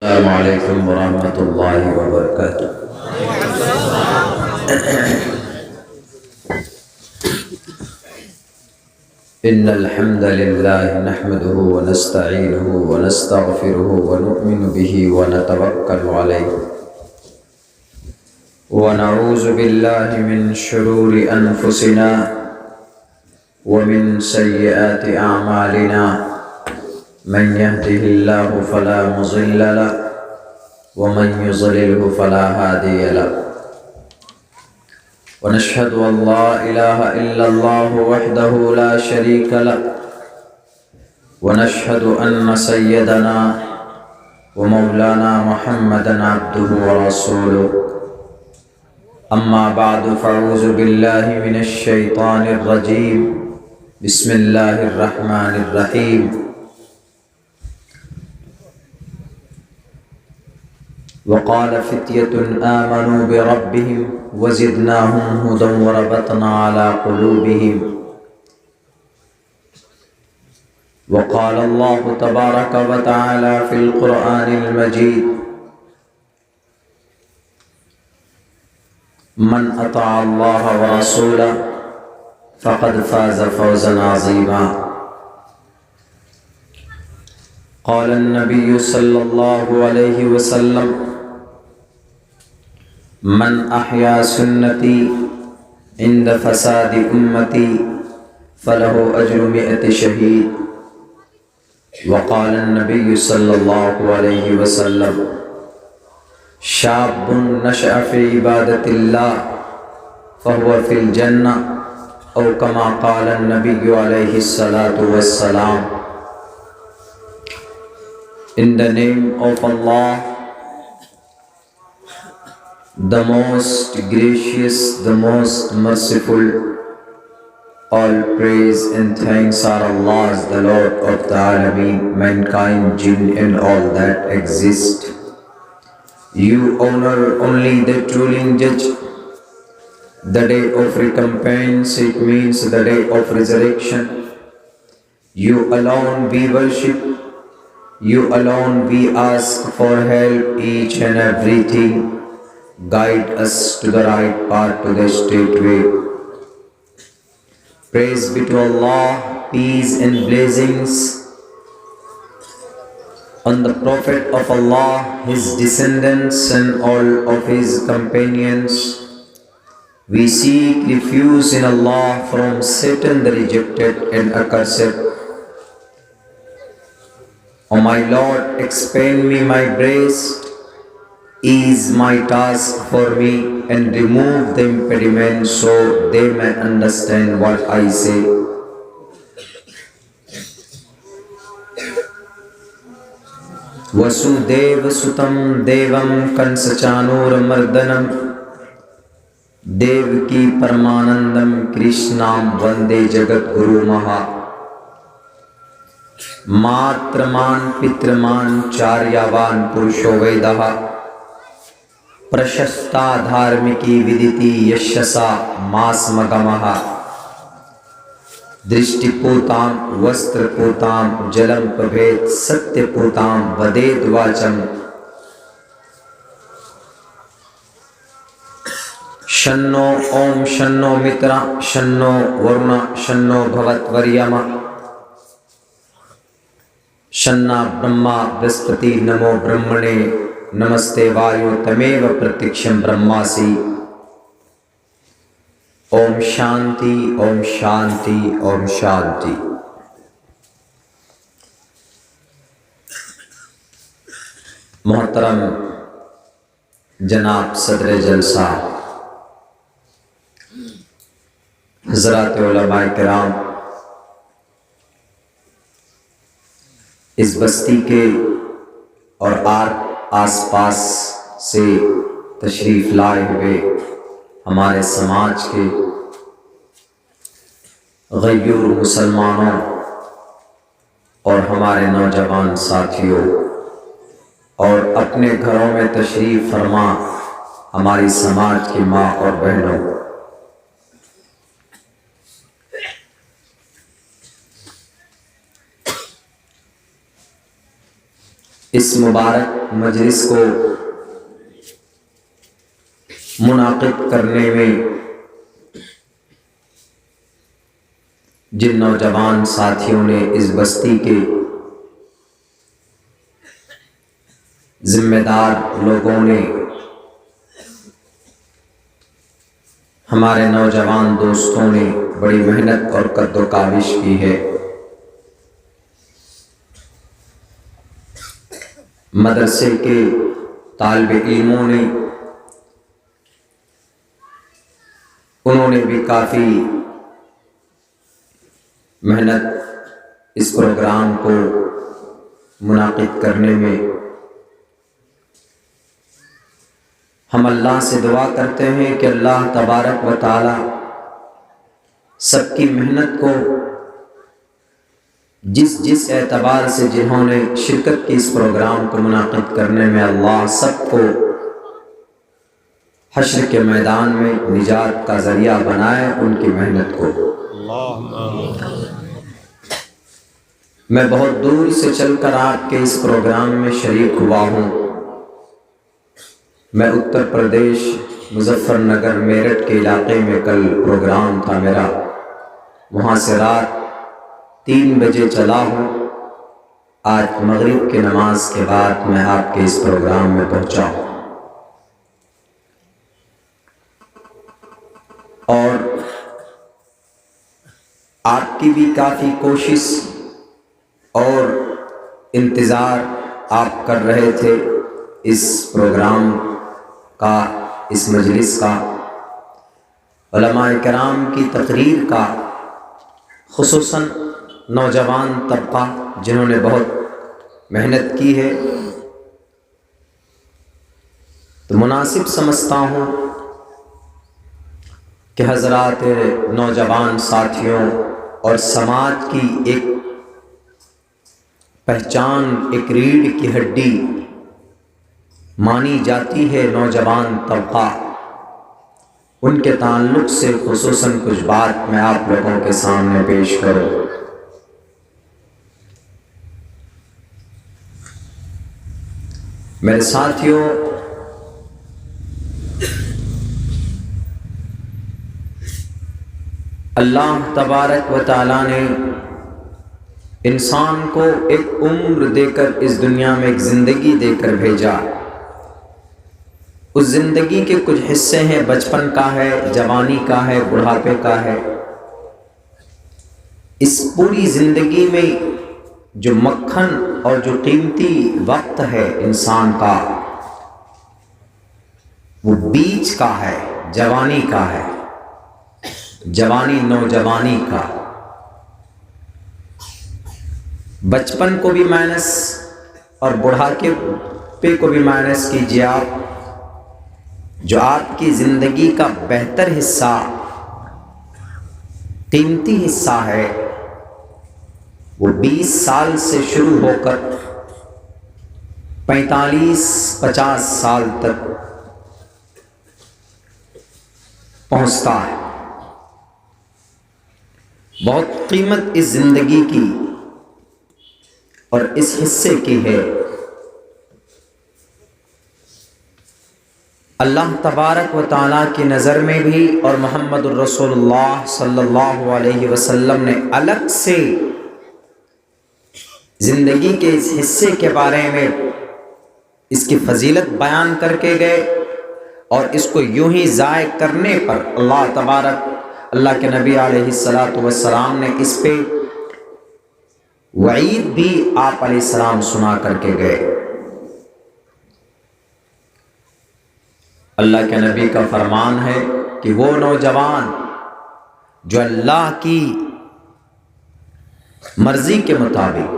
السلام علیکم ورحمۃ اللہ وبرکاتہ۔ ان الحمد للہ نحمده ونستعینه ونستغفره ونؤمن به ونتوکل علیہ ونعوذ باللہ من شرور انفسنا ومن سیئات اعمالنا من يهده الله فلا مضل له ومن يضلله فلا هادي له ونشهد أن لا إله إلا الله وحده لا شريك له ونشهد أن سيدنا ومولانا محمدا عبده ورسوله أما بعد فأعوذ بالله من الشيطان الرجيم بسم الله الرحمن الرحيم وقال فتية آمنوا بربهم وزدناهم هدى وربطنا على قلوبهم وقال الله تبارك وتعالى في القرآن المجيد من أطاع الله ورسوله فقد فاز فوزا عظيما قال النبي صلى الله عليه وسلم من احیا سنتی عند فساد امتی فله اجر 100 شہید وقال النبی صلی اللہ علیہ وسلم شاب نشأ فی عبادت اللہ فهو فی الجنہ او کما قال النبی علیہ الصلاة والسلام. In the name of Allah, the most gracious, the most merciful, all praise and thanks are Allah's, the Lord of the Alameen, mankind, jinn and all that exist. You honor only the truly judge. The day of recompense, it means the day of resurrection. You alone we worship. You alone we ask for help, each and everything. Guide us to the right path, to the straight way. Praise be to Allah, peace and blessings on the Prophet of Allah, his descendants and all of his companions. We seek refuge in Allah from Satan the rejected and accursed. O my Lord, expand me my breast, ease my task for me, and remove the impediment so they may understand what I say. Vasudeva Sutam Devam Kansachanur Mardanam Devaki Paramanandam Krishnam Vande Jagat Guru Maha Matraman Pitraman Charyavan Purusho Vedaha Prashasta Dharmiki Viditi Yashasa Masmagamaha Drishtiputam Vastraputam Jalam Pabhet Satyaputam Vaded Vacham Shanno Om Shanno Mitra Shanno Varuna Shanno Bhavat Varyama Shanna Brahma Brihaspati Namo Brahmane Namaste Vayu Tameva Pratiksham Brahmasi. Om Shanti, Om Shanti, Om Shanti. محترم جناب صدر جلسہ، حضرات علماء کرام، اس بستی کے اور آس پاس سے تشریف لائے ہوئے ہمارے سماج کے غیور مسلمانوں اور ہمارے نوجوان ساتھیوں، اور اپنے گھروں میں تشریف فرما ہماری سماج کی ماں اور بہنوں، اس مبارک مجلس کو منعقد کرنے میں جن نوجوان ساتھیوں نے، اس بستی کے ذمہ دار لوگوں نے، ہمارے نوجوان دوستوں نے بڑی محنت اور قد و کاوش کی ہے، مدرسے کے طالب علموں نے، انہوں نے بھی کافی محنت اس پروگرام کو منعقد کرنے میں۔ ہم اللہ سے دعا کرتے ہیں کہ اللہ تبارک و تعالی سب کی محنت کو جس اعتبار سے جنہوں نے شرکت کی اس پروگرام کو منعقد کرنے میں، اللہ سب کو حشر کے میدان میں نجات کا ذریعہ بنائے ان کی محنت کو۔ میں بہت دور سے چل کر آپ کے اس پروگرام میں شریک ہوا ہوں۔ میں اتر پردیش مظفر نگر میرٹھ کے علاقے میں کل پروگرام تھا میرا، وہاں سے رات 3 بجے چلا ہوں۔ آج مغرب کی نماز کے بعد میں آپ کے اس پروگرام میں پہنچا ہوں، اور آپ کی بھی کافی کوشش اور انتظار آپ کر رہے تھے اس پروگرام کا، اس مجلس کا، علماء کرام کی تقریر کا، خصوصاً نوجوان طبقہ جنہوں نے بہت محنت کی ہے، تو مناسب سمجھتا ہوں کہ حضرات نوجوان ساتھیوں اور سماج کی ایک پہچان، ایک ریڑھ کی ہڈی مانی جاتی ہے نوجوان طبقہ، ان کے تعلق سے خصوصاً کچھ بات میں آپ لوگوں کے سامنے پیش کروں۔ میرے ساتھیوں، اللہ تبارک و تعالیٰ نے انسان کو ایک عمر دے کر اس دنیا میں ایک زندگی دے کر بھیجا۔ اس زندگی کے کچھ حصے ہیں، بچپن کا ہے، جوانی کا ہے، بڑھاپے کا ہے۔ اس پوری زندگی میں جو مکھن اور جو قیمتی وقت ہے انسان کا، وہ بیچ کا ہے، جوانی کا ہے، جوانی نوجوانی کا۔ بچپن کو بھی مائنس اور بڑھاپے کو بھی مائنس کیجیے آپ، جو آپ کی زندگی کا بہتر حصہ، قیمتی حصہ ہے، وہ 20 سال سے شروع ہو کر 45-50 سال تک پہنچتا ہے۔ بہت قیمت اس زندگی کی اور اس حصے کی ہے۔ اللہ تبارک و تعالیٰ کی نظر میں بھی اور محمد الرسول اللہ صلی اللہ علیہ وسلم نے الگ سے زندگی کے اس حصے کے بارے میں اس کی فضیلت بیان کر کے گئے، اور اس کو یوں ہی ضائع کرنے پر اللہ کے نبی علیہ الصلاۃ والسلام نے اس پہ وعید بھی آپ علیہ السلام سنا کر کے گئے۔ اللہ کے نبی کا فرمان ہے کہ وہ نوجوان جو اللہ کی مرضی کے مطابق،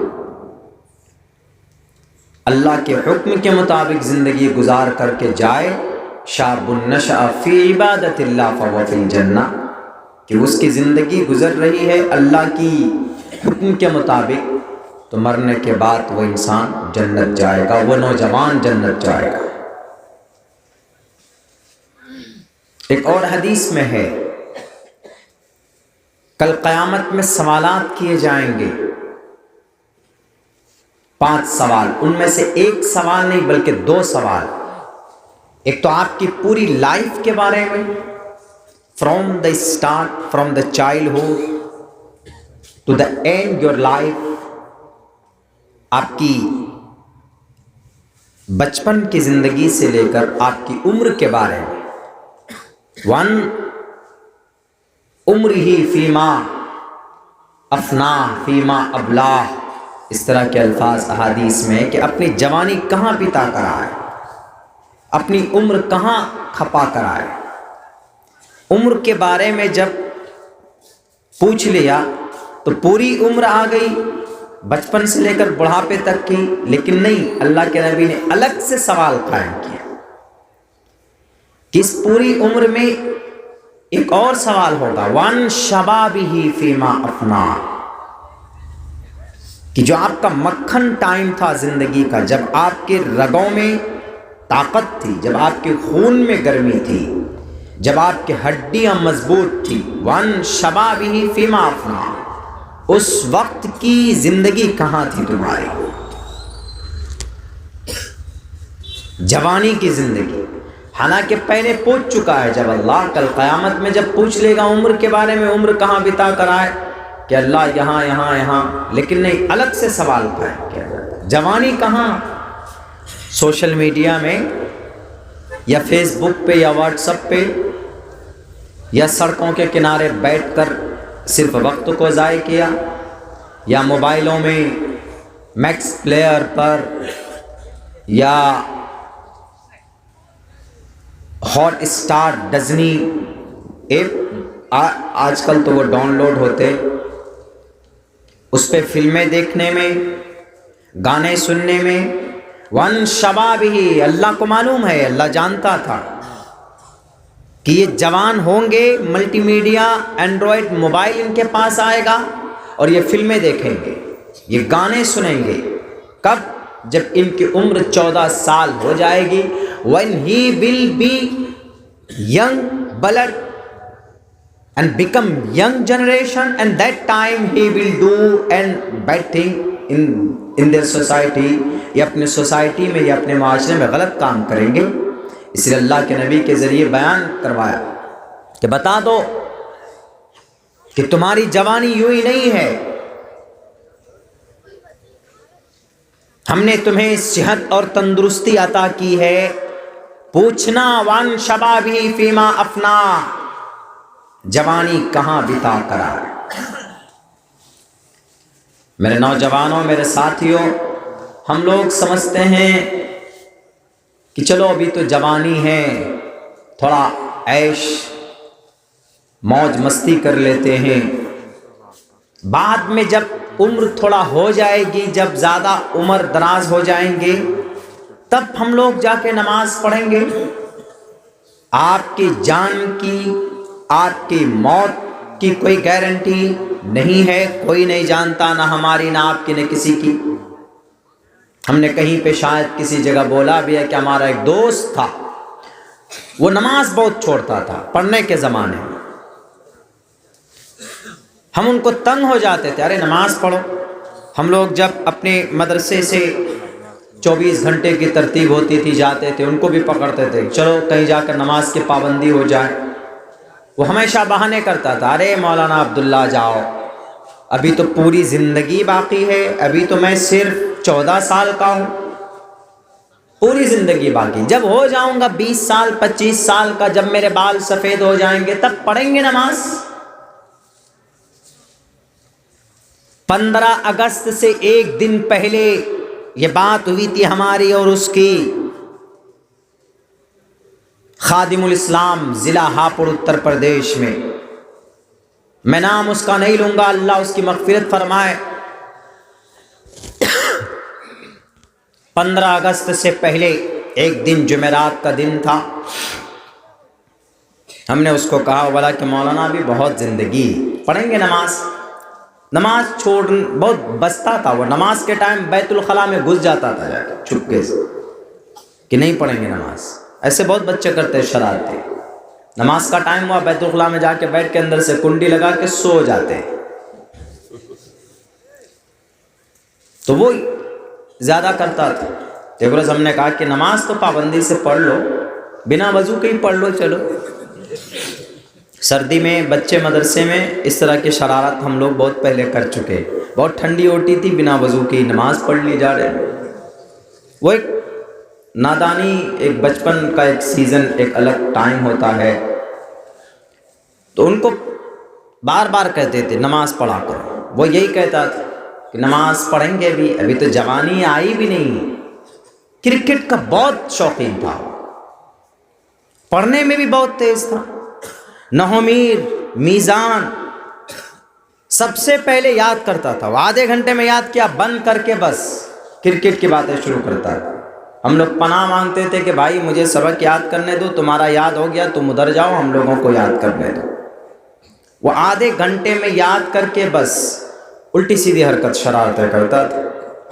اللہ کے حکم کے مطابق زندگی گزار کر کے جائے، شاب نشأ فی عبادت اللہ فہو فی الجنہ، کہ اس کی زندگی گزر رہی ہے اللہ کی حکم کے مطابق، تو مرنے کے بعد وہ انسان جنت جائے گا، وہ نوجوان جنت جائے گا۔ ایک اور حدیث میں ہے، کل قیامت میں سوالات کیے جائیں گے، 5 سوال، ان میں سے ایک سوال نہیں بلکہ 2 سوال۔ ایک تو آپ کی پوری لائف کے بارے میں، from the start, from the childhood to the end your life, آپ کی بچپن کی زندگی سے لے کر آپ کی عمر کے بارے میں۔ عمرہ فیما افنا فیما ابلا، اس طرح کے الفاظ احادیث میں کہ اپنی جوانی کہاں بتا کر آئے، اپنی عمر کہاں کھپا کر آئے۔ عمر کے بارے میں جب پوچھ لیا تو پوری عمر آ گئی، بچپن سے لے کر بڑھاپے تک کی، لیکن نہیں، اللہ کے نبی نے الگ سے سوال قائم کیا کہ اس پوری عمر میں ایک اور سوال ہوگا، وان شبابہ فیما افنا، کہ جو آپ کا مکھن ٹائم تھا زندگی کا، جب آپ کے رگوں میں طاقت تھی، جب آپ کے خون میں گرمی تھی، جب آپ کی ہڈیاں مضبوط تھی، وان شبابہ فیما افنا، اس وقت کی زندگی کہاں تھی تمہاری، جوانی کی زندگی۔ حالانکہ پہلے پوچھ چکا ہے، جب اللہ کل قیامت میں جب پوچھ لے گا عمر کے بارے میں، عمر کہاں بتا کر آئے، کہ اللہ یہاں یہاں یہاں، لیکن نہیں، الگ سے سوال قائم کیا جاتا ہے، جوانی کہاں؟ سوشل میڈیا میں یا فیس بک پہ یا واٹس ایپ پہ یا سڑکوں کے کنارے بیٹھ کر صرف وقت کو ضائع کیا، یا موبائلوں میں میکس پلیئر پر یا ہاٹ اسٹار ڈزنی ایپ، آج کل تو وہ ڈاؤن لوڈ ہوتے، اس پہ فلمیں دیکھنے میں، گانے سننے میں۔ ون شبابہ، اللہ کو معلوم ہے، اللہ جانتا تھا کہ یہ جوان ہوں گے، ملٹی میڈیا اینڈرائڈ موبائل ان کے پاس آئے گا اور یہ فلمیں دیکھیں گے، یہ گانے سنیں گے۔ کب؟ جب ان کی عمر 14 سال ہو جائے گی۔ when he will be young blood and become young generation, and that time he will do and bad thing in their society، یہ اپنے سوسائٹی میں یا اپنے معاشرے میں غلط کام کریں گے۔ اس لیے اللہ کے نبی کے ذریعے بیان کروایا کہ بتا دو کہ تمہاری جوانی یوں ہی نہیں ہے، ہم نے تمہیں صحت اور تندرستی عطا کی ہے۔ پوچھنا وان شبابہ فیما افنا، جوانی کہاں بتا کر آئے۔ میرے نوجوانوں، میرے ساتھیوں، ہم لوگ سمجھتے ہیں کہ چلو ابھی تو جوانی ہے، تھوڑا عیش موج مستی کر لیتے ہیں، بعد میں جب عمر تھوڑا ہو جائے گی، جب زیادہ عمر دراز ہو جائیں گے، تب ہم لوگ جا کے نماز پڑھیں گے۔ آپ کی جان کی، آپ کی موت کی کوئی گارنٹی نہیں ہے، کوئی نہیں جانتا، نہ ہماری نہ آپ کی نہ کسی کی۔ ہم نے کہیں پہ شاید کسی جگہ بولا بھی ہے کہ ہمارا ایک دوست تھا، وہ نماز بہت چھوڑتا تھا پڑھنے کے زمانے میں، ہم ان کو تنگ ہو جاتے تھے، ارے نماز پڑھو۔ ہم لوگ جب اپنے مدرسے سے 24 گھنٹے کی ترتیب ہوتی تھی جاتے تھے، ان کو بھی پکڑتے تھے، چلو کہیں جا کر نماز کی پابندی ہو جائے۔ وہ ہمیشہ بہانے کرتا تھا، ارے مولانا عبداللہ جاؤ، ابھی تو پوری زندگی باقی ہے، ابھی تو میں صرف 14 سال کا ہوں، پوری زندگی باقی، جب ہو جاؤں گا 20 سال 25 سال کا، جب میرے بال سفید ہو جائیں گے تب پڑھیں گے نماز۔ 15 اگست سے ایک دن پہلے یہ بات ہوئی تھی ہماری اور اس کی، خادم الاسلام ضلع ہاپوڑ اتر پردیش میں نام اس کا نہیں لوں گا، اللہ اس کی مغفرت فرمائے۔ 15 اگست سے پہلے ایک دن جمعرات کا دن تھا، ہم نے اس کو کہا بولا کہ مولانا بھی بہت زندگی، پڑھیں گے نماز۔ نماز چھوڑ بہت بستا تھا، وہ نماز کے ٹائم بیت الخلاء میں گھس جاتا تھا جا کے چپکے سے کہ نہیں پڑھیں گے نماز۔ ایسے بہت بچے کرتے شرارتی، نماز کا ٹائم ہوا بیت الخلاء میں جا کے بیٹھ کے اندر سے کنڈی لگا کے سو جاتے۔ تو وہ زیادہ کرتا تھا. ایک روز ہم نے کہا کہ نماز تو پابندی سے پڑھ لو، بنا وضو کے ہی پڑھ لو چلو. سردی میں بچے مدرسے میں اس طرح کی شرارت ہم لوگ بہت پہلے کر چکے. بہت ٹھنڈی ہوتی تھی، بنا وضو کی نماز پڑھ لی جا رہے. وہ ایک نادانی، ایک بچپن کا ایک سیزن، ایک الگ ٹائم ہوتا ہے. تو ان کو بار بار کہتے تھے نماز پڑھا کرو. وہ یہی کہتا تھا کہ نماز پڑھیں گے بھی، ابھی تو جوانی آئی بھی نہیں. کرکٹ کا بہت شوقین تھا، پڑھنے میں بھی بہت تیز تھا. نحو میر، میزان سب سے پہلے یاد کرتا تھا. وہ آدھے گھنٹے میں یاد کیا، بند کر کے بس کرکٹ کی باتیں شروع کرتا تھا. ہم لوگ پناہ مانگتے تھے کہ بھائی مجھے سبق یاد کرنے دو، تمہارا یاد ہو گیا تم ادھر جاؤ، ہم لوگوں کو یاد کرنے دو. وہ آدھے گھنٹے میں یاد کر کے بس الٹی سیدھی حرکت شرارتیں کرتا تھا،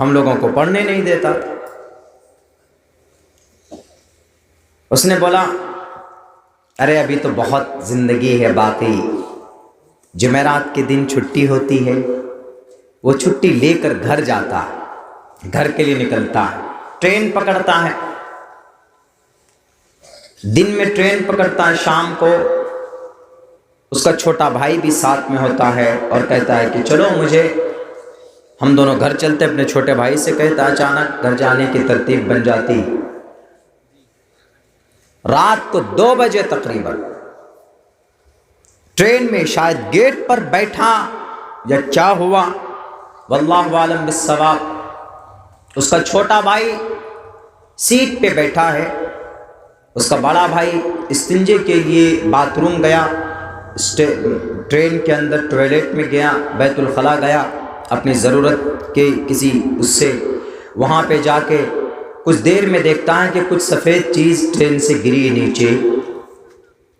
ہم لوگوں کو پڑھنے نہیں دیتا تھا. اس نے بولا ارے ابھی تو بہت زندگی ہے باقی. جمعرات کے دن چھٹی ہوتی ہے، وہ چھٹی لے کر گھر جاتا ہے، گھر کے لیے نکلتا ہے، ٹرین پکڑتا ہے. دن میں ٹرین پکڑتا ہے، شام کو اس کا چھوٹا بھائی بھی ساتھ میں ہوتا ہے اور کہتا ہے کہ چلو مجھے، ہم دونوں گھر چلتے. اپنے چھوٹے بھائی سے کہتا، اچانک گھر جانے کی ترتیب بن جاتی. رات کو 2 بجے تقریباً ٹرین میں شاید گیٹ پر بیٹھا یا کیا ہوا، واللہ عالم بالصواب. اس کا چھوٹا بھائی سیٹ پہ بیٹھا ہے، اس کا بڑا بھائی استنجے کے لیے باتھ روم گیا، ٹرین کے اندر ٹوائلٹ میں گیا، بیت الخلا گیا اپنی ضرورت کے کسی اس سے. وہاں پہ جا کے کچھ دیر میں دیکھتا ہے کہ کچھ سفید چیز ٹرین سے گری نیچے.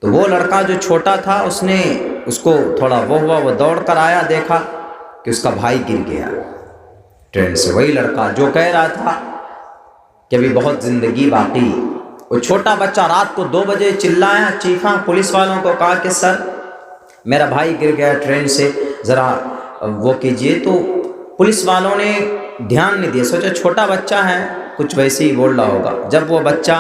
تو وہ لڑکا جو چھوٹا تھا اس کو تھوڑا وہ ہوا، وہ دوڑ کر آیا، دیکھا کہ اس کا بھائی گر گیا ٹرین سے. وہی لڑکا جو کہہ رہا تھا کہ ابھی بہت زندگی باقی. وہ چھوٹا بچہ رات کو 2 بجے چلایا، چیخا، پولیس والوں کو کہا کہ سر میرا بھائی گر گیا ٹرین سے، ذرا وہ کیجئے. تو پولیس والوں نے دھیان نہیں دیا، سوچا چھوٹا بچہ ہے کچھ ویسے ہی بول رہا ہوگا. جب وہ بچہ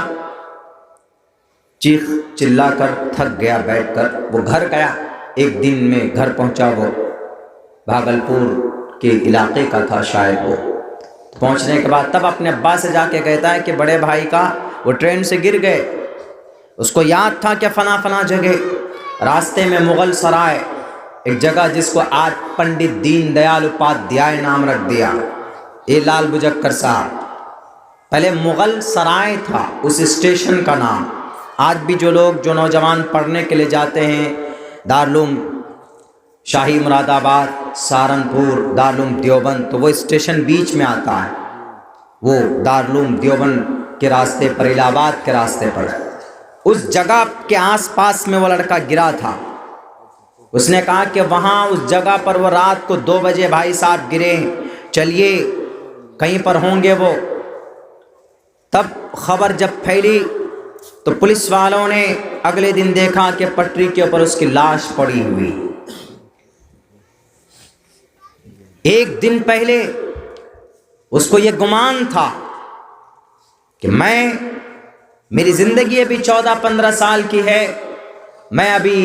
چیخ چلا کر تھک گیا بیٹھ کر، وہ گھر گیا. ایک دن میں گھر پہنچا. وہ بھاگلپور کے علاقے کا تھا شاید. وہ پہنچنے کے بعد تب اپنے ابا سے جا کے کہتا ہے کہ بڑے بھائی کا وہ ٹرین سے گر گئے. اس کو یاد تھا کہ فلاں فلاں جگہ راستے میں مغل سرائے، ایک جگہ جس کو آج پنڈت دین دیال اپادھیائے نام رکھ دیا، یہ لال بجکر صاحب. پہلے مغل سرائے تھا اس اسٹیشن کا نام. آج بھی جو نوجوان پڑھنے کے لیے جاتے ہیں دارالعلوم شاہی مراد آباد، سہارنپور، دارالعلوم دیوبند، تو وہ اسٹیشن بیچ میں آتا ہے. وہ دارالعلوم دیوبند کے راستے پر، الہ آباد کے راستے پر، اس جگہ کے آس پاس میں وہ لڑکا گرا تھا. اس نے کہا کہ وہاں اس جگہ پر وہ رات کو 2 بجے بھائی صاحب گرے، چلیے کہیں پر ہوں گے وہ. تب خبر جب پھیلی تو پولیس والوں نے اگلے دن دیکھا کہ پٹری کے اوپر اس کی لاش پڑی ہوئی. ایک دن پہلے اس کو یہ گمان تھا کہ میری زندگی ابھی 14-15 سال کی ہے، میں ابھی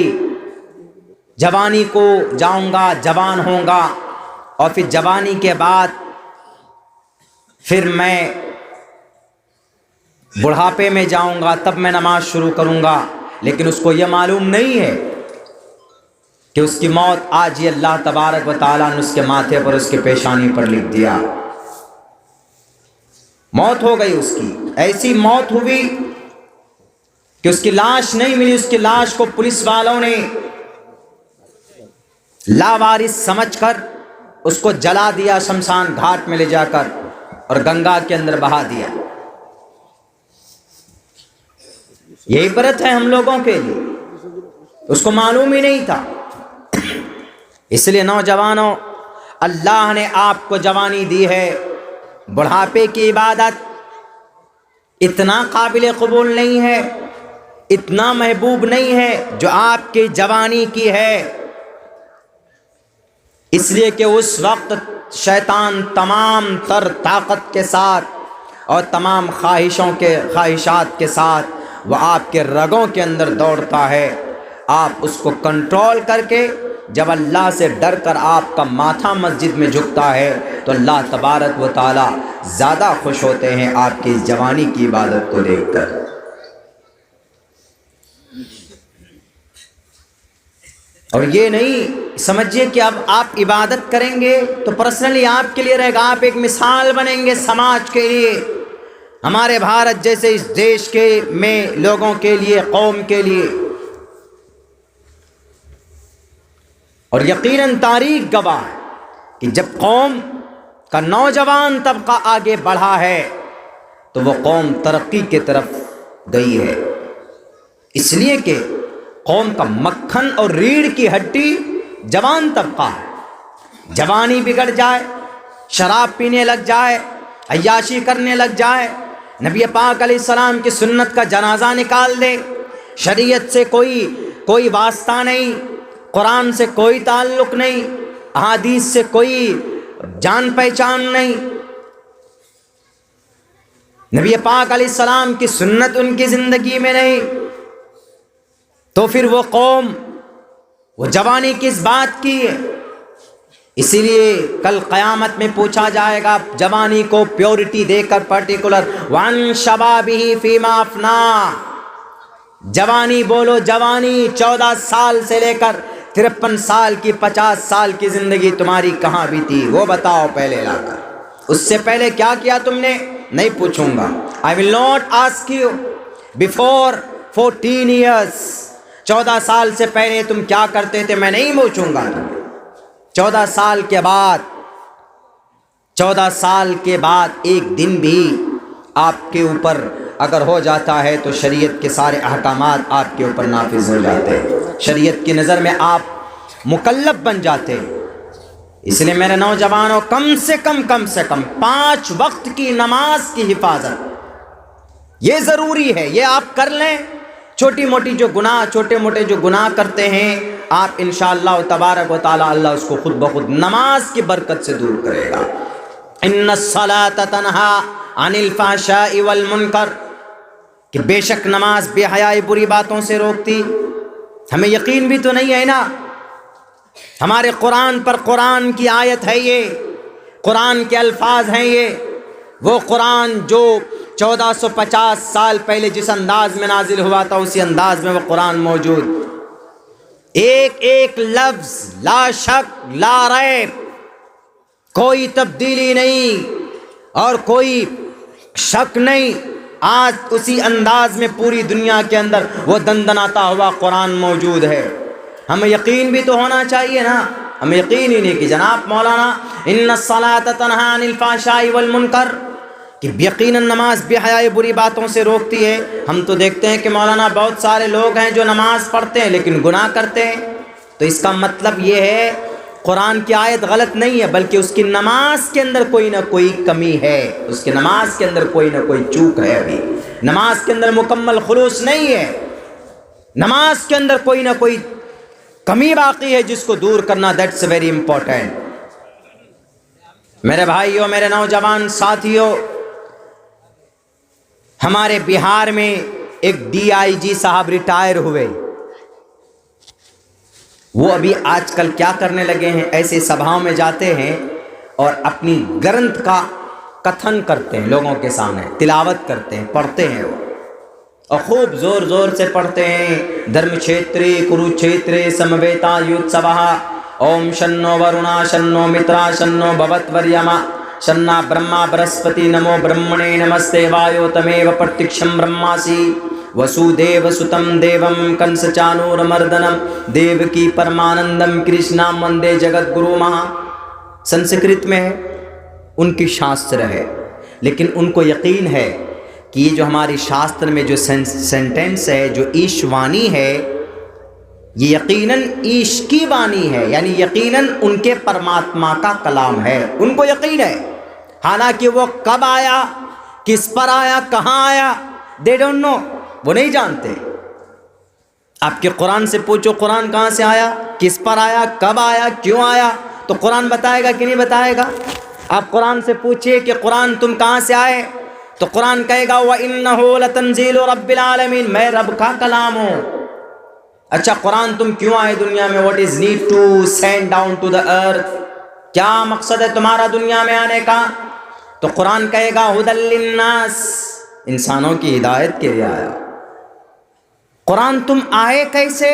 جوانی کو جاؤں گا، جوان ہوں گا، اور پھر جوانی کے بعد پھر میں بڑھاپے میں جاؤں گا، تب میں نماز شروع کروں گا. لیکن اس کو یہ معلوم نہیں ہے کہ اس کی موت آج ہی اللہ تبارک و تعالیٰ نے اس کے ماتھے پر، اس کے پیشانی پر لکھ دیا. موت ہو گئی اس کی. ایسی موت ہوئی کہ اس کی لاش نہیں ملی. اس کی لاش کو پولیس والوں نے لاوارث سمجھ کر اس کو جلا دیا، شمشان گھاٹ میں لے جا کر، اور گنگا کے اندر بہا دیا. یہ عبرت ہے ہم لوگوں کے لیے. اس کو معلوم ہی نہیں تھا. اس لیے نوجوانوں، اللہ نے آپ کو جوانی دی ہے. بڑھاپے کی عبادت اتنا قابل قبول نہیں ہے، اتنا محبوب نہیں ہے جو آپ کی جوانی کی ہے. اس لیے کہ اس وقت شیطان تمام تر طاقت کے ساتھ اور تمام خواہشات کے ساتھ وہ آپ کے رگوں کے اندر دوڑتا ہے. آپ اس کو کنٹرول کر کے جب اللہ سے ڈر کر آپ کا ماتھا مسجد میں جھکتا ہے تو اللہ تبارک و تعالی زیادہ خوش ہوتے ہیں آپ کی جوانی کی عبادت کو دیکھ کر. اور یہ نہیں سمجھیے کہ اب آپ عبادت کریں گے تو پرسنلی آپ کے لیے رہے گا، آپ ایک مثال بنیں گے سماج کے لیے، ہمارے بھارت جیسے اس دیش کے میں لوگوں کے لیے، قوم کے لیے. اور یقیناً تاریخ گواہ ہے کہ جب قوم کا نوجوان طبقہ آگے بڑھا ہے تو وہ قوم ترقی کی طرف گئی ہے. اس لیے کہ قوم کا مکھن اور ریڑھ کی ہڈی جوان طبقہ ہے. جوانی بگڑ جائے، شراب پینے لگ جائے، عیاشی کرنے لگ جائے، نبی پاک علیہ السلام کی سنت کا جنازہ نکال دے، شریعت سے کوئی واسطہ نہیں، قرآن سے کوئی تعلق نہیں، احادیث سے کوئی جان پہچان نہیں، نبی پاک علیہ السلام کی سنت ان کی زندگی میں نہیں، تو پھر وہ قوم وہ جوانی کس بات کی ہے؟ اسی لیے کل قیامت میں پوچھا جائے گا جوانی کو پیورٹی دے کر پرٹیکولر وان شبابہ فیما افنا. جوانی بولو، جوانی 14 سال سے لے کر 53 سال کی 50 سال کی زندگی تمہاری کہاں بھی تھی وہ بتاؤ پہلے لا کر. اس سے پہلے کیا کیا تم نے؟ نہیں پوچھوں گا. I will not ask you before 14 years. 14 سال سے پہلے تم کیا کرتے تھے میں نہیں پوچھوں گا. 14 سال کے بعد ایک دن بھی آپ کے اوپر اگر ہو جاتا ہے تو شریعت کے سارے احکامات آپ کے اوپر نافذ ہو جاتے ہیں، شریعت کی نظر میں آپ مکلف بن جاتے ہیں. اس لیے میرے نوجوانوں کم سے کم 5 وقت کی نماز کی حفاظت یہ ضروری ہے. یہ آپ کر لیں، چھوٹے موٹے جو گناہ کرتے ہیں آپ انشاءاللہ تبارک و تعالی اللہ اس کو خود بخود نماز کی برکت سے دور کرے گا. ان الصلاۃ تنہی عن الفحشاء والمنکر، کہ بے شک نماز بے حیائی بری باتوں سے روکتی. ہمیں یقین بھی تو نہیں ہے نا، ہمارے قرآن پر قرآن کی آیت ہے، یہ قرآن کے الفاظ ہیں، یہ وہ قرآن جو 1450 سال پہلے جس انداز میں نازل ہوا تھا اسی انداز میں وہ قرآن موجود. ایک لفظ لا شک لا ریب، کوئی تبدیلی نہیں اور کوئی شک نہیں. آج اسی انداز میں پوری دنیا کے اندر وہ دندناتا ہوا قرآن موجود ہے. ہمیں یقین بھی تو ہونا چاہیے نا. ہمیں یقین ہی نہیں کہ جناب مولانا ان الصلاۃ تنہی عن الفحشاء والمنکر کہ یقیناً نماز بے حیائی بری باتوں سے روکتی ہے. ہم تو دیکھتے ہیں کہ مولانا بہت سارے لوگ ہیں جو نماز پڑھتے ہیں لیکن گناہ کرتے ہیں. تو اس کا مطلب یہ ہے قرآن کی آیت غلط نہیں ہے بلکہ اس کی نماز کے اندر کوئی نہ کوئی کمی ہے، اس کی نماز کے اندر کوئی نہ کوئی چوک ہے. ابھی نماز کے اندر مکمل خلوص نہیں ہے، نماز کے اندر کوئی نہ کوئی کمی باقی ہے جس کو دور کرنا دیٹس ویری امپورٹنٹ. میرے بھائیوں، میرے نوجوان ساتھیوں، ہمارے بہار میں ایک DIG صاحب ریٹائر ہوئے. وہ ابھی آج کل کیا کرنے لگے ہیں، ایسے سبھاؤں میں جاتے ہیں اور اپنی گرنتھ کا کتھن کرتے ہیں، لوگوں کے سامنے تلاوت کرتے ہیں، پڑھتے ہیں وہ، اور خوب زور زور سے پڑھتے ہیں. دھرم چھیترے کروچھیترے سمویتا یوتسوہ اوم شنو ورونا شنو مترا شنو بھوت وریما شنا برہما برہسپتی نمو برہمنے نمستے وایو تمیو پرتیکشم برہماسی وسودیو ستم دیوم کنس چانور مردنم دیوکی پرمانندم کرشنام وندے جگت گرو مہا. سنسکرت میں ہے، ان کی شاستر ہے، لیکن ان کو یقین ہے کہ یہ جو ہماری شاستر میں جو سینٹینس ہے، جو ایش وانی ہے، یہ یقیناً ایش کی وانی ہے، یعنی یقیناً ان کے پرماتما کا کلام ہے. ان کو یقین ہے، حالانکہ وہ کب آیا، کس پر آیا، کہاں آیا، دے ڈونٹ نو، وہ نہیں جانتے. آپ کے قرآن سے پوچھو قرآن کہاں سے آیا، کس پر آیا، کب آیا، کیوں آیا، تو قرآن بتائے گا کہ نہیں بتائے گا؟ آپ قرآن سے پوچھئے کہ قرآن تم کہاں سے آئے، تو قرآن کہے گا وَإِنَّهُ لَتَنزِيلُ رَبِّ الْعَالَمِينَ، میں رب کا کلام ہوں۔ اچھا قرآن تم کیوں آئے دنیا میں؟ what is need to send down to the earth، کیا مقصد ہے تمہارا دنیا میں آنے کا؟ تو قرآن کہے گا ہدی للناس، انسانوں کی ہدایت کے لیے آیا۔ قرآن تم آئے کیسے؟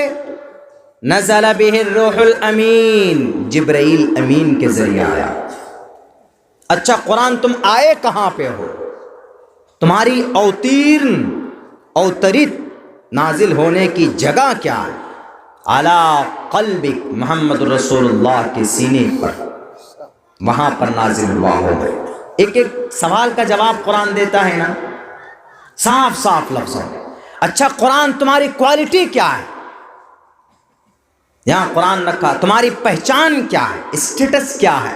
نزل بہ الروح الامین، جبرائیل امین کے ذریعے آیا۔ اچھا قرآن تم آئے کہاں پہ ہو؟ تمہاری اوترت نازل ہونے کی جگہ کیا ہے؟ علی قلبک، محمد رسول اللہ کے سینے پر، وہاں پر نازل ہوا ہو۔ ایک ایک سوال کا جواب قرآن دیتا ہے نا، صاف صاف لفظوں میں۔ اچھا قرآن تمہاری کوالٹی کیا ہے؟ یہاں قرآن رکھا، تمہاری پہچان کیا ہے، اسٹیٹس کیا ہے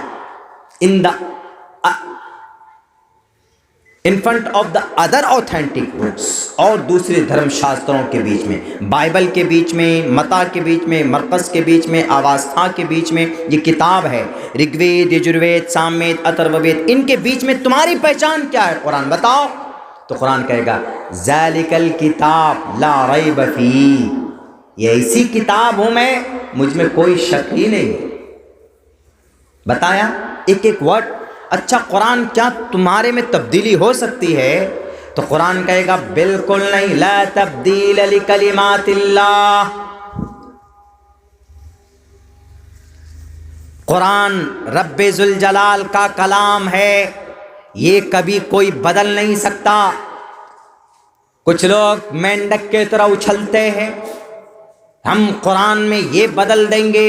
in front of the other authentic books، اور دوسرے دھرم شاستروں کے بیچ میں، بائبل کے بیچ میں، متا کے بیچ میں، مرقس کے بیچ میں، آواستھا کے بیچ میں یہ کتاب ہے، رگ وید، یجروید، سام وید، اتھرو وید، ان کے بیچ میں تمہاری پہچان کیا ہے؟ قرآن بتاؤ۔ تو قرآن کہے گا ذالک الکتاب لا ریب فیہ، یہ ایسی کتاب ہوں میں، مجھ میں کوئی شک ہی نہیں۔ بتایا ایک ایک ورڈ۔ اچھا قرآن کیا تمہارے میں تبدیلی ہو سکتی ہے؟ تو قرآن کہے گا بالکل نہیں، لا تبدیل لکلمات اللہ۔ قرآن رب ذوالجلال کا کلام ہے، یہ کبھی کوئی بدل نہیں سکتا۔ کچھ لوگ مینڈک کے طرح اچھلتے ہیں، ہم قرآن میں یہ بدل دیں گے،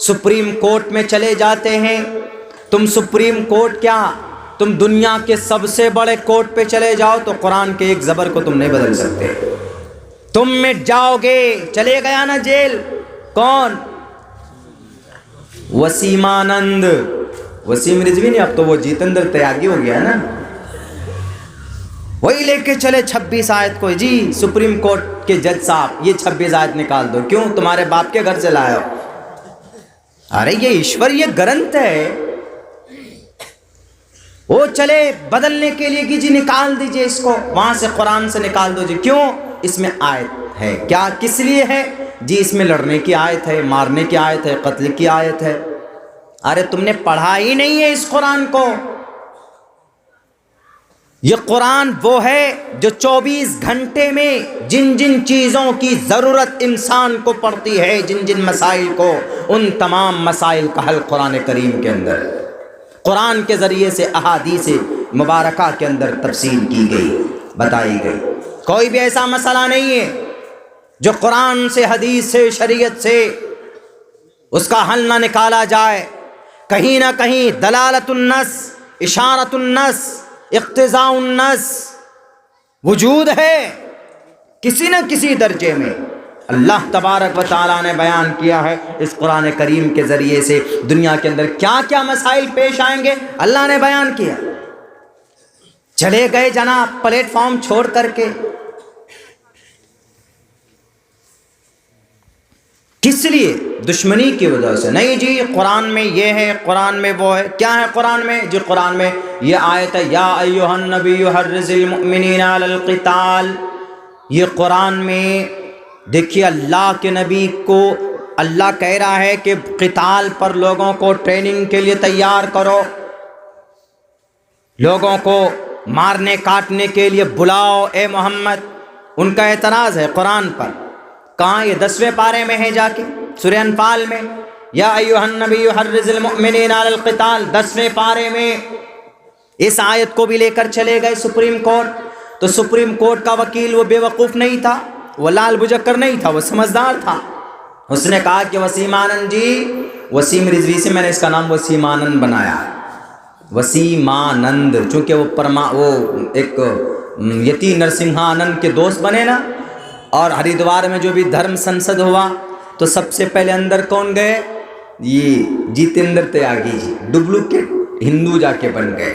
سپریم کورٹ میں چلے جاتے ہیں۔ تم سپریم کورٹ کیا، تم دنیا کے سب سے بڑے کورٹ پہ چلے جاؤ تو قرآن کے ایک زبر کو تم نہیں بدل سکتے۔ تم مٹ جاؤ گے، چلے گیا نا جیل، کون؟ وسیم آنند، وسیم رضوی نہیں، اب تو وہ جیتندر تیاگی ہو گیا نا، وہی لے کے چلے 26 آیت کو، جی سپریم کورٹ کے جج صاحب یہ 26 آیت نکال دو، کیوں؟ تمہارے باپ کے گھر سے لائے ہو۔ ارے یہ ایشور، یہ گرنتھ ہے، وہ چلے بدلنے کے لیے کہ جی نکال دیجئے اس کو، وہاں سے قرآن سے نکال دو جی، کیوں؟ اس میں آیت ہے، کیا کس لیے ہے؟ جی اس میں لڑنے کی آیت ہے، مارنے کی آیت ہے، قتل کی آیت ہے۔ ارے تم نے پڑھا ہی نہیں ہے اس قرآن کو۔ یہ قرآن وہ ہے جو 24 گھنٹے میں جن جن چیزوں کی ضرورت انسان کو پڑتی ہے، جن جن مسائل کو، ان تمام مسائل کا حل قرآن کریم کے اندر، قرآن کے ذریعے سے احادیث مبارکہ کے اندر تفصیل کی گئی، بتائی گئی۔ کوئی بھی ایسا مسئلہ نہیں ہے جو قرآن سے، حدیث سے، شریعت سے اس کا حل نہ نکالا جائے۔ کہیں نہ کہیں دلالت النص، اشارت النص، اقتضاء النص وجود ہے کسی نہ کسی درجے میں۔ اللہ تبارک و تعالیٰ نے بیان کیا ہے اس قرآن کریم کے ذریعے سے دنیا کے اندر کیا کیا مسائل پیش آئیں گے، اللہ نے بیان کیا۔ چلے گئے جناب پلیٹ فارم چھوڑ کر کے، کس لیے؟ دشمنی کی وجہ سے نہیں جی قرآن میں یہ ہے، قرآن میں وہ ہے۔ کیا ہے قرآن میں؟ جی قرآن میں یہ آیت ہے یا ایھا النبی حرض المؤمنین علی القتال۔ یہ قرآن میں دیکھیے اللہ کے نبی کو اللہ کہہ رہا ہے کہ قتال پر لوگوں کو ٹریننگ کے لیے تیار کرو، لوگوں کو مارنے کاٹنے کے لیے بلاؤ اے محمد۔ ان کا اعتراض ہے قرآن پر، کہاں؟ یہ 10ویں پارے میں ہے، جا کے سورہ انفال میں، یا ایھا النبی حرض المؤمنین علی القتال، 10ویں پارے میں اس آیت کو بھی لے کر چلے گئے سپریم کورٹ۔ تو سپریم کورٹ کا وکیل وہ بے وقوف نہیں تھا، وہ لال بجکر نہیں تھا، وہ سمجھدار تھا۔ اس نے کہا کہ وسیم آنند جی، وسیم رضوی سے میں نے اس کا نام وسیم آنند بنایا، وسیم آنند، چونکہ وہ ایک یتی نرسنگھا آنند کے دوست بنے نا۔ اور ہریدوار میں جو بھی دھرم سنسد ہوا تو سب سے پہلے اندر کون گئے؟ یہ جیتندر تیاگی جی، ڈپلیکیٹ ہندو جا کے بن گئے،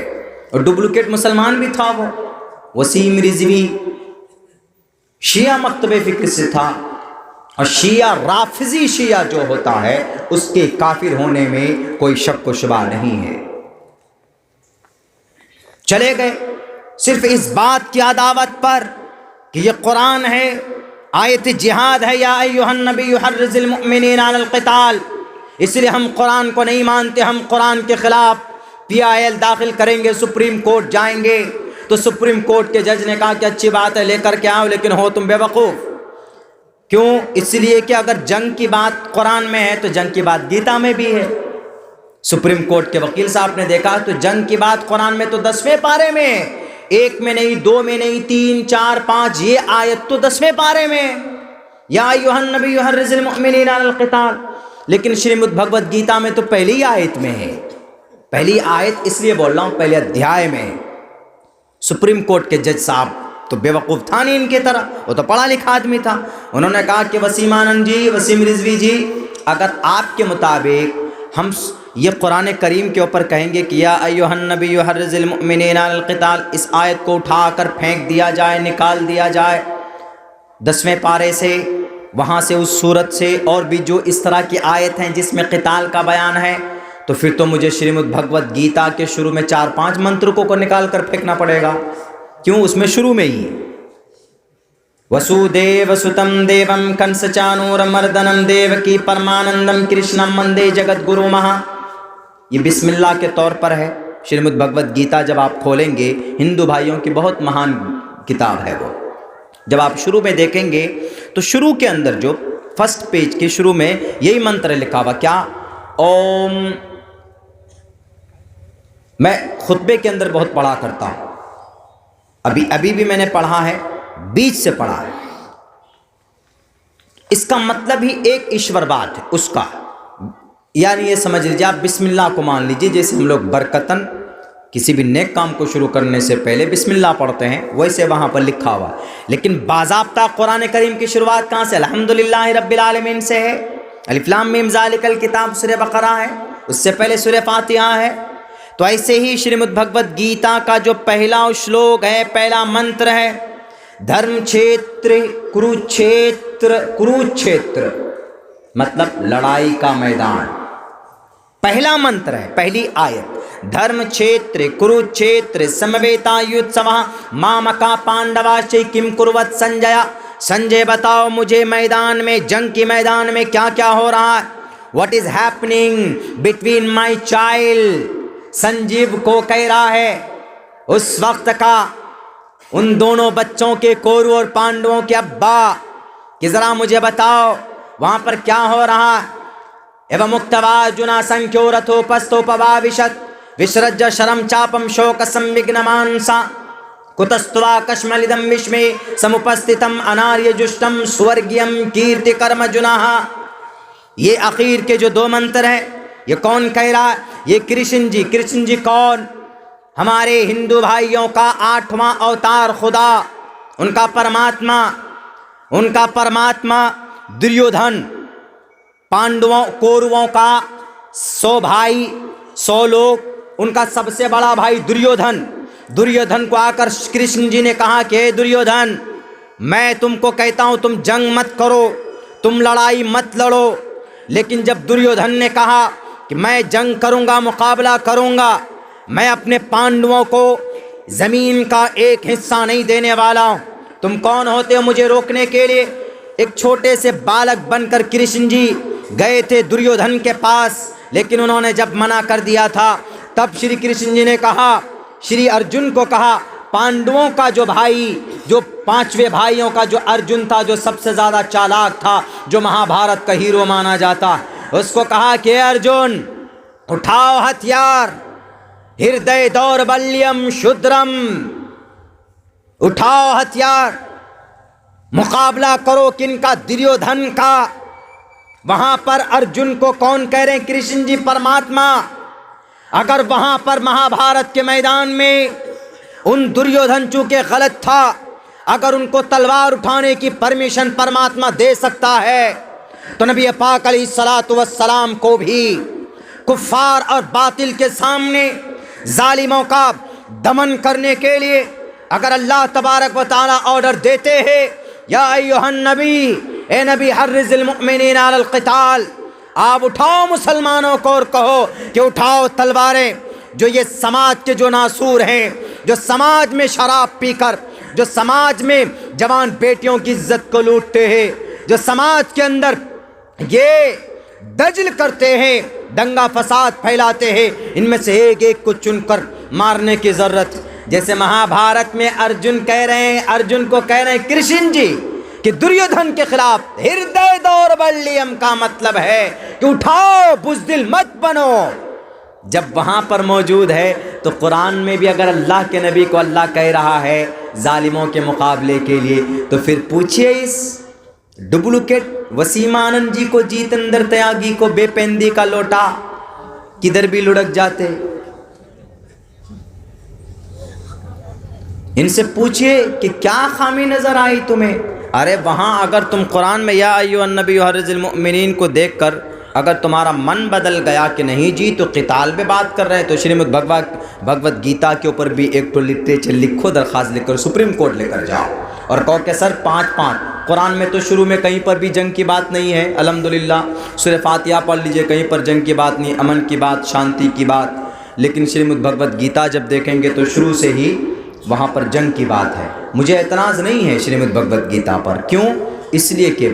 اور ڈپلیکیٹ مسلمان بھی تھا وہ۔ وسیم رضوی شیعہ مکتب فکر سے تھا، اور شیعہ رافضی شیعہ جو ہوتا ہے اس کے کافر ہونے میں کوئی شک و شبہ نہیں ہے۔ چلے گئے صرف اس بات کی عداوت پر کہ یہ قرآن ہے، آیت جہاد ہے، یا ایھا النبی حرض المؤمنین علی القتال، اس لیے ہم قرآن کو نہیں مانتے، ہم قرآن کے خلاف PIL داخل کریں گے، سپریم کورٹ جائیں گے۔ تو سپریم کورٹ کے جج نے کہا کہ اچھی بات ہے، لے کر کے آؤ، لیکن ہو تم بے وقوف۔ کیوں؟ اس لیے کہ اگر جنگ کی بات قرآن میں ہے تو جنگ کی بات گیتا میں بھی ہے۔ سپریم کورٹ کے وکیل صاحب نے دیکھا تو جنگ کی بات قرآن میں تو 10ویں پارے میں ہے، 1 میں نہیں، 2 میں نہیں، 3 4 5، یہ آیت تو 10ویں پارے میں ہے، یا ایھا النبی حرض المؤمنین علی القتال۔ لیکن شریمد بھگوت گیتا میں تو پہلی آیت میں ہے، پہلی آیت اس لیے بول رہا ہوں پہلے ادھیائے میں ہے۔ سپریم کورٹ کے جج صاحب تو بے وقوف تھا نہیں ان کی طرح، وہ تو پڑھا لکھا آدمی تھا۔ انہوں نے کہا کہ وسیم آنند جی، وسیم رضوی جی، اگر آپ کے مطابق ہم یہ قرآن کریم کے اوپر کہیں گے کہ یا ایھا النبی حرض المؤمنین علی القتال، اس آیت کو اٹھا کر پھینک دیا جائے، نکال دیا جائے 10ویں پارے سے، وہاں سے اس صورت سے، اور بھی جو اس طرح کی آیت ہیں جس میں قتال کا بیان ہے، تو پھر تو مجھے شریمد بھگوت گیتا کے شروع میں 4-5 منترکوں کو نکال کر پھینکنا پڑے گا۔ کیوں؟ اس میں شروع میں ہی وسودیو سوتم دیوم کنس چانور مردنم دیوکی پرمانندم کرشنم وندے جگت گرو مہا، یہ بسم اللہ کے طور پر ہے۔ شریمد بھگوت گیتا جب آپ کھولیں گے، ہندو بھائیوں کی بہت مہان کتاب ہے وہ، جب آپ شروع میں دیکھیں گے تو شروع کے اندر جو فرسٹ پیج کے شروع میں یہی منتر لکھا ہوا، کیا؟ اوم۔ میں خطبے کے اندر بہت پڑھا کرتا ہوں، ابھی بھی میں نے پڑھا ہے، بیچ سے پڑھا ہے۔ اس کا مطلب ہی ایک ایشور بات ہے اس کا، یعنی یہ سمجھ لیجیے، آپ بسم اللہ کو مان لیجیے، جیسے ہم لوگ برکتاً کسی بھی نیک کام کو شروع کرنے سے پہلے بسم اللہ پڑھتے ہیں، ویسے وہاں پر لکھا ہوا۔ لیکن باضابطہ قرآن کریم کی شروعات کہاں سے؟ الحمدللہ رب العالمین سے ہے، الف لام میم ذالک الکتاب سورہ بقرہ ہے، اس سے پہلے سورہ فاتحہ ہے۔ تو ایسے ہی شریمد بھگوت گیتا کا جو پہلا شلوک ہے، پہلا منتر ہے، دھرم چھیتر کروچھیتر، مطلب لڑائی کا میدان، پہلا منتر ہے، پہلی آیت، دھرم چھیتر کروچھیتر سمویتا یوتسوہ مامکا پانڈواشچ کم کروت سنجیا، سنجے بتاؤ مجھے میدان میں، جنگ کی میدان میں کیا کیا ہو رہا ہے، what is happening between my child, Sanjeev کو کہہ رہا ہے اس وقت کا ان دونوں بچوں کے، کورو اور پانڈووں کے ابا، کہ ذرا مجھے بتاؤ وہاں پر کیا ہو رہا ہے۔ ایو مکتوا جنا سنکھیو رتھو پستوپواوشت وسرج شرم چاپم شوک سموگنمانسا کتستوا کشملدم وشمے سمپستتم اناریہ جشتم سورگیم کیرتی کرم جناہ۔ یہ اخیر کے جو 2 منتر ہیں، یہ کون کہہ رہا ہے؟ یہ کرشن جی۔ کرشن جی کون؟ ہمارے ہندو بھائیوں کا 8واں اوتار خدا، ان کا پرماتما دریودھن، پانڈووں کورووں کا 100 بھائی 100 لوگ، ان کا سب سے بڑا بھائی دریودھن کو آ کر کرشن جی نے کہا کہ اے دریودھن، میں تم کو کہتا ہوں تم جنگ مت کرو، تم لڑائی مت لڑو، لیکن جب دریودھن نے کہا کہ میں جنگ کروں گا، مقابلہ کروں گا، میں اپنے پانڈووں کو زمین کا ایک حصہ نہیں دینے والا ہوں، تم کون ہوتے ہو مجھے روکنے کے لیے؟ ایک چھوٹے سے بالک بن کر کرشن جی گئے تھے دریودھن کے پاس، لیکن انہوں نے جب منع کر دیا تھا، تب شری کرشن جی نے کہا، شری ارجن کو کہا، پانڈووں کا جو بھائی، جو 5ویں بھائیوں کا جو ارجن تھا، جو سب سے زیادہ چالاک تھا، جو مہا بھارت کا ہیرو مانا جاتا، اس کو کہا کہ ارجن اٹھاؤ ہتھیار، ہردے دوربلیم شدرم، اٹھاؤ ہتھیار، مقابلہ کرو کن کا؟ دریودھن کا۔ وہاں پر ارجن کو کون کہہ رہے ہیں؟ کرشن جی پرماتما۔ اگر وہاں پر مہا بھارت کے میدان میں ان دریودھن چونکہ غلط تھا، اگر ان کو تلوار اٹھانے کی پرمیشن پرماتما دے سکتا ہے، تو نبی پاک علیہ الصلوۃ والسلام کو بھی کفار اور باطل کے سامنے ظالموں کا دمن کرنے کے لیے اگر اللہ تبارک و تعالی آرڈر دیتے ہیں، یا ایھا النبی اے نبی حرز المؤمنین علی القتال، آپ اٹھاؤ مسلمانوں کو اور کہو کہ اٹھاؤ تلواریں۔ جو یہ سماج کے جو ناسور ہیں، جو سماج میں شراب پی کر، جو سماج میں جوان بیٹیوں کی عزت کو لوٹتے ہیں، جو سماج کے اندر یہ دجل کرتے ہیں، دنگا فساد پھیلاتے ہیں، ان میں سے ایک ایک کو چن کر مارنے کی ضرورت۔ جیسے مہا بھارت میں ارجن کو کہہ رہے ہیں کرشن جی کہ دریودھن کے خلاف ہردے دوربلیہم کا مطلب ہے کہ اٹھاؤ، بزدل مت بنو۔ جب وہاں پر موجود ہے تو قرآن میں بھی اگر اللہ کے نبی کو اللہ کہہ رہا ہے ظالموں کے مقابلے کے لیے، تو پھر پوچھئے اس ڈپلیکیٹ وسیم آنند جی کو، جیتندر تیاگی کو بے پیندی کا لوٹا کدھر بھی لڑک جاتے۔ ان سے پوچھئے کہ کیا خامی نظر آئی تمہیں؟ ارے وہاں اگر تم قرآن میں یا ایھا النبی حرض المؤمنین کو دیکھ کر اگر تمہارا من بدل گیا کہ نہیں جی تو قتال پہ بات کر رہے ہیں، تو شریمد بھگوت گیتا کے اوپر بھی ایک تو لٹریچر لکھو، درخواست لکھ کر سپریم کورٹ لے کر جاؤ اور کہو کہ سر 5-5 قرآن میں تو شروع میں کہیں پر بھی جنگ کی بات نہیں ہے، الحمدللہ سورہ فاتحہ پڑھ لیجئے، کہیں پر جنگ کی بات نہیں، امن کی بات، شانتی کی بات، لیکن شریمد بھگوت گیتا جب دیکھیں گے تو شروع سے ہی وہاں پر جنگ کی بات ہے۔ مجھے اعتراض نہیں ہے شریمد بھگوت گیتا پر، کیوں؟ اس لیے کہ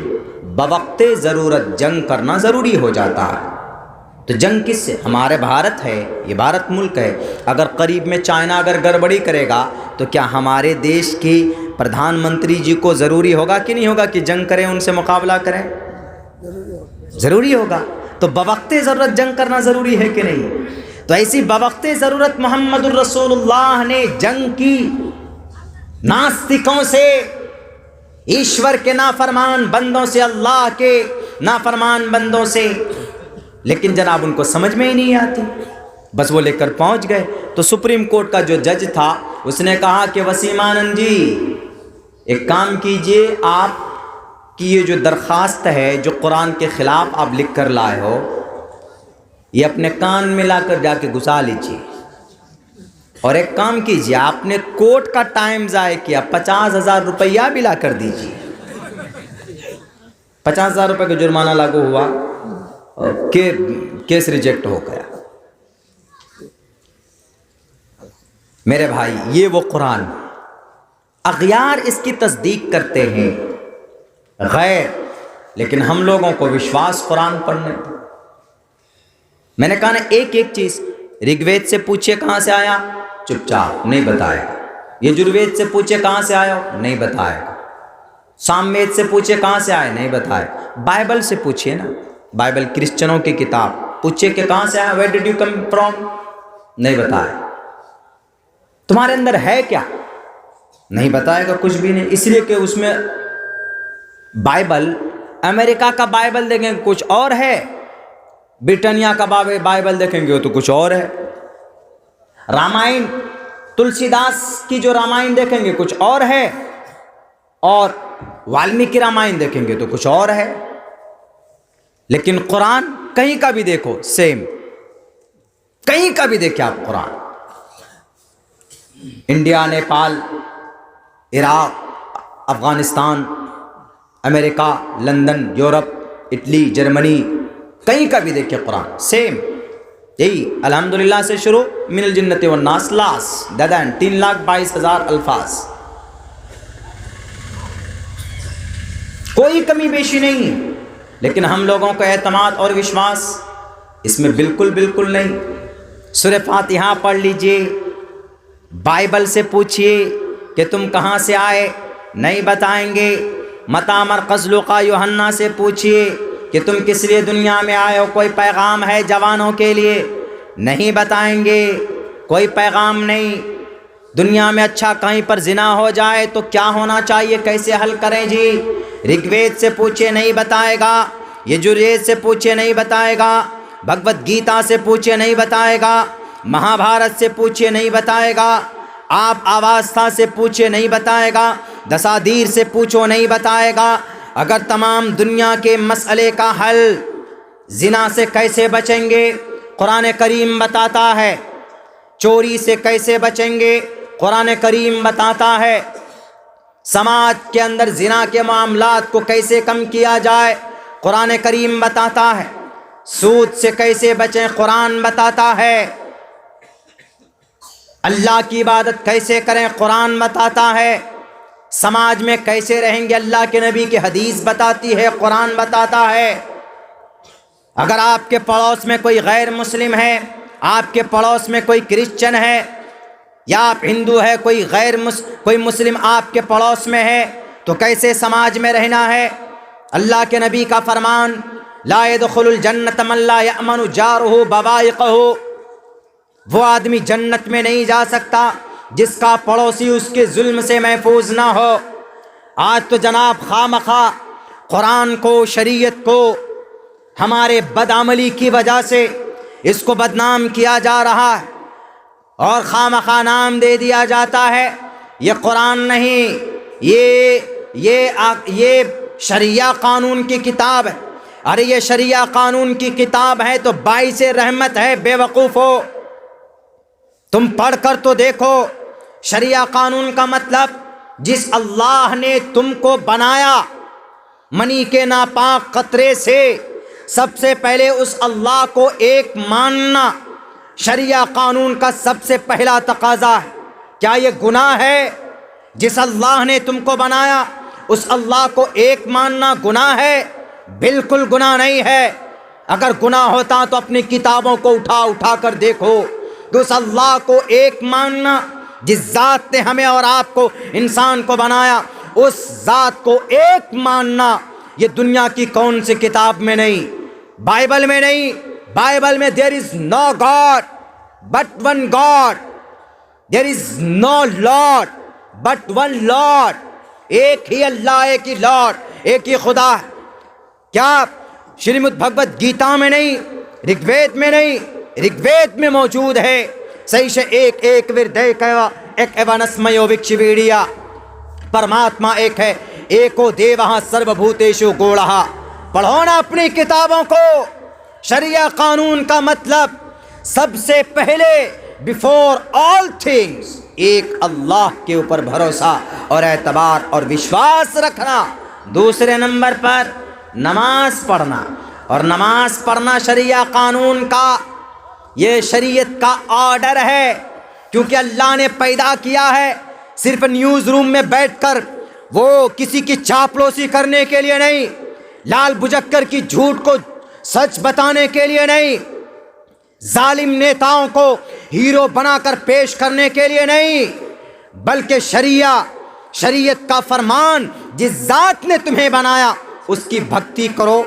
بوقت ضرورت جنگ کرنا ضروری ہو جاتا ہے۔ تو جنگ کس سے؟ ہمارے بھارت ہے، یہ بھارت ملک ہے، اگر قریب میں چائنا اگر گڑبڑی کرے گا تو کیا ہمارے دیش کی پردھان منتری جی کو ضروری ہوگا کہ نہیں ہوگا کہ جنگ کریں، ان سے مقابلہ کریں؟ ضروری ہوگا۔ تو بوقت ضرورت جنگ کرنا ضروری ہے کہ نہیں؟ تو ایسی بوقت ضرورت محمد الرسول اللہ نے جنگ کی ناستکوں سے، ایشور کے نافرمان بندوں سے، اللہ کے نافرمان بندوں سے، لیکن جناب ان کو سمجھ میں ہی نہیں آتی، بس وہ لے کر پہنچ گئے۔ تو سپریم کورٹ کا جو جج تھا اس نے کہا کہ وسیم آنند جی ایک کام کیجئے، آپ کی یہ جو درخواست ہے جو قرآن کے خلاف آپ لکھ کر لائے ہو، یہ اپنے کان میں لا کر جا کے گھسا لیجئے، اور ایک کام کیجئے، آپ نے کورٹ کا ٹائم ضائع کیا، 50,000 روپیہ بھی لا کر دیجئے۔ 50,000 روپے کا جرمانہ لاگو ہوا اور کیس ریجیکٹ ہو گیا۔ میرے بھائی یہ وہ قرآن، اغیار اس کی تصدیق کرتے ہیں غیر، لیکن ہم لوگوں کو وشواس قرآن پڑھنے۔ میں نے کہا نا ایک ایک چیز، رگ وید سے پوچھے کہاں سے آیا، چپ چاپ نہیں بتائے گا۔ یجروید سے پوچھے کہاں سے آیا، نہیں بتائے گا۔ سام وید سے پوچھے کہاں سے آئے، نہیں بتائے۔ بائبل سے پوچھئے نا، بائبل کرسچنوں کی کتاب، پوچھے کہ کہاں سے آیا، where did you come from، نہیں بتائے۔ تمہارے اندر ہے کیا، نہیں بتائے گا کچھ بھی نہیں، اس لیے کہ اس میں بائبل، امریکہ کا بائبل دیکھیں گے کچھ اور ہے، برٹانیہ کا بائبل دیکھیں گے تو کچھ اور ہے، رامائن تلسی داس کی جو رامائن دیکھیں گے کچھ اور ہے، اور والمیکی رامائن دیکھیں گے تو کچھ اور ہے، لیکن قرآن کہیں کا بھی دیکھو سیم، کہیں کا بھی دیکھیں آپ قرآن، انڈیا، نیپال، عراق، افغانستان، امریکہ، لندن، یورپ، اٹلی، جرمنی، کہیں کا بھی دیکھیں قرآن سیم یہی، الحمدللہ سے شروع، من الجنت والناس، لاس ددن 3,22,000 الفاظ، کوئی کمی بیشی نہیں ہے، لیکن ہم لوگوں کا اعتماد اور وشواس اس میں بالکل نہیں۔ سورہ فاتحہ پڑھ لیجئے، بائبل سے پوچھئے کہ تم کہاں سے آئے، نہیں بتائیں گے۔ متی مرقس لوقا یوحنا سے پوچھئے کہ تم کس لیے دنیا میں آئے ہو، کوئی پیغام ہے جوانوں کے لیے، نہیں بتائیں گے، کوئی پیغام نہیں۔ دنیا میں اچھا کہیں پر زنا ہو جائے تو کیا ہونا چاہیے، کیسے حل کریں جی، رگ وید سے پوچھے نہیں بتائے گا، یجروید سے پوچھے نہیں بتائے گا، بھگوت گیتا سے پوچھے نہیں بتائے گا، مہا بھارت سے پوچھے نہیں بتائے گا، آپ آواستھا سے پوچھے نہیں بتائے گا، دسادیر سے پوچھو نہیں بتائے گا۔ اگر تمام دنیا کے مسئلے کا حل زنا سے کیسے بچیں گے، قرآن کریم بتاتا ہے، چوری سے کیسے بچیں گے، قرآن کریم بتاتا ہے، سماج کے اندر زنا کے معاملات کو کیسے کم کیا جائے قرآن کریم بتاتا ہے، سود سے کیسے بچیں قرآن بتاتا ہے، اللہ کی عبادت کیسے کریں قرآن بتاتا ہے، سماج میں کیسے رہیں گے اللہ کے نبی کی حدیث بتاتی ہے، قرآن بتاتا ہے۔ اگر آپ کے پڑوس میں کوئی غیر مسلم ہے، آپ کے پڑوس میں کوئی کرسچن ہے، یا آپ ہندو ہے، کوئی مسلم آپ کے پڑوس میں ہے، تو کیسے سماج میں رہنا ہے؟ اللہ کے نبی کا فرمان، لا يدخل الجنة من لا يأمن جارہ بوائقہ، وہ آدمی جنت میں نہیں جا سکتا جس کا پڑوسی اس کے ظلم سے محفوظ نہ ہو۔ آج تو جناب خواہ قرآن کو، شریعت کو ہمارے بدعملی کی وجہ سے اس کو بدنام کیا جا رہا ہے، اور خواہ نام دے دیا جاتا ہے یہ قرآن نہیں، یہ شریعہ قانون کی کتاب ہے۔ ارے یہ شریعہ قانون کی کتاب ہے تو باعث رحمت ہے، بے وقوفو، تم پڑھ کر تو دیکھو۔ شریعہ قانون کا مطلب جس اللہ نے تم کو بنایا منی کے ناپاک قطرے سے، سب سے پہلے اس اللہ کو ایک ماننا شریعہ قانون کا سب سے پہلا تقاضا ہے۔ کیا یہ گناہ ہے؟ جس اللہ نے تم کو بنایا اس اللہ کو ایک ماننا گناہ ہے؟ بالکل گناہ نہیں ہے۔ اگر گناہ ہوتا تو اپنی کتابوں کو اٹھا کر دیکھو کہ اس اللہ کو ایک ماننا، جس ذات نے ہمیں اور آپ کو، انسان کو بنایا، اس ذات کو ایک ماننا، یہ دنیا کی کون سی کتاب میں نہیں، بائبل میں نہیں۔ بائبل میں there is no God but one God, there is no Lord but one Lord، ایک ہی اللہ، ایک ہی لارڈ، ایک ہی خدا ہے۔ کیا شریمد بھگوت گیتا میں نہیں، رگ وید میں نہیں، رگ وید میں موجود ہے، صحیح سے ایک وردے کہوا ایک ایوانسمیو وکشویڑیا، پرماتما ایک ہے، ایکو دیوہ سرو بھوتیشو گوڑہ۔ پڑھو نا اپنی کتابوں کو۔ شریعہ قانون کا مطلب سب سے پہلے بیفور آل تھنگز ایک اللہ کے اوپر بھروسہ اور اعتبار اور وشواس رکھنا۔ دوسرے نمبر پر نماز پڑھنا، اور نماز پڑھنا شریعہ قانون کا، یہ شریعت کا آرڈر ہے، کیونکہ اللہ نے پیدا کیا ہے صرف نیوز روم میں بیٹھ کر وہ کسی کی چاپلوسی کرنے کے لیے نہیں، لال بجکر کی جھوٹ کو سچ بتانے کے لیے نہیں، ظالم نیتاؤں کو ہیرو بنا کر پیش کرنے کے لیے نہیں، بلکہ شریعت کا فرمان، جس ذات نے تمہیں بنایا اس کی بھکتی کرو۔